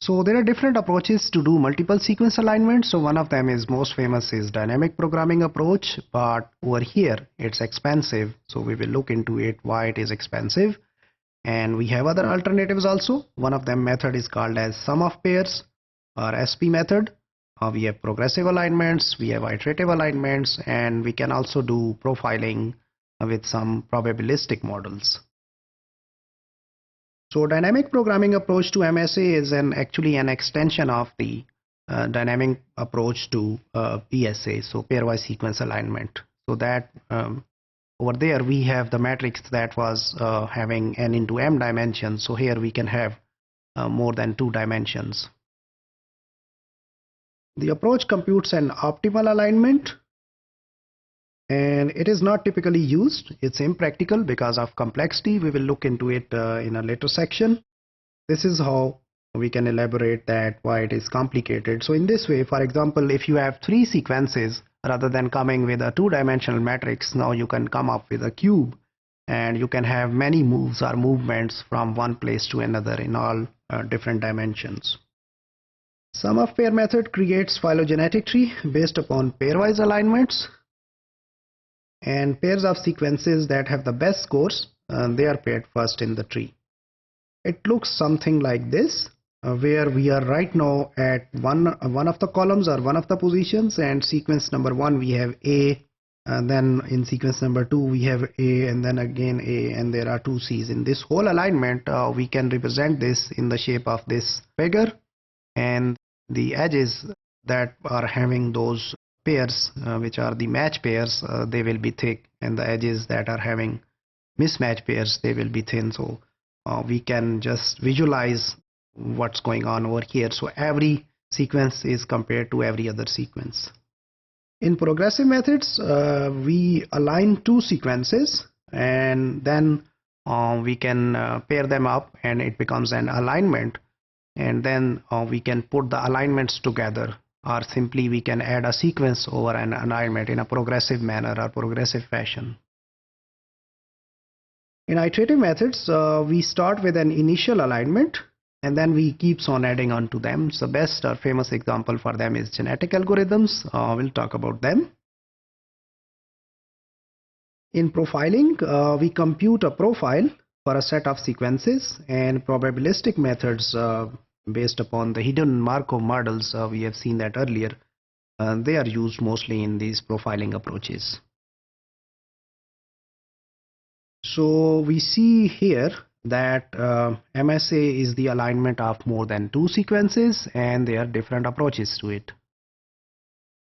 So there are different approaches to do multiple sequence alignment. So one of them is most famous is dynamic programming approach, but over here it's expensive. So we will look into it why it is expensive. And we have other alternatives also. One of them method is called as sum of pairs or SP method. We have progressive alignments, we have iterative alignments, and we can also do profiling with some probabilistic models. So dynamic programming approach to MSA is actually an extension of the dynamic approach to PSA, so pairwise sequence alignment. So that over there we have the matrix that was having n into m dimensions. So here we can have more than 2 dimensions. The approach computes an optimal alignment, and it is not typically used. It's impractical because of complexity. We will look into it in a later section. This is how we can elaborate that why it is complicated. So in this way, for example, if you have 3 sequences rather than coming with a 2-dimensional matrix, now you can come up with a cube, and you can have many moves or movements from one place to another in all different dimensions. Sum of pair method creates phylogenetic tree based upon pairwise alignments, and pairs of sequences that have the best scores, they are paired first in the tree. It looks something like this, where we are right now at one of the columns or one of the positions, and sequence number 1 we have A, and then in sequence number 2 we have A, and then again A, and there are 2 C's. In this whole alignment, we can represent this in the shape of this figure, and the edges that are having those pairs, which are the match pairs, they will be thick, and the edges that are having mismatch pairs, they will be thin. So we can just visualize what's going on over here. So every sequence is compared to every other sequence. In progressive methods, we align 2 sequences, and then we can pair them up, and it becomes an alignment, and then we can put the alignments together, or simply we can add a sequence over an alignment in a progressive manner or progressive fashion. In iterative methods, we start with an initial alignment, and then we keeps on adding on to them. So best or famous example for them is genetic algorithms. We'll talk about them. In profiling, we compute a profile for a set of sequences, and probabilistic methods based upon the hidden Markov models, we have seen that earlier, they are used mostly in these profiling approaches. So we see here that MSA is the alignment of more than 2 sequences, and there are different approaches to it.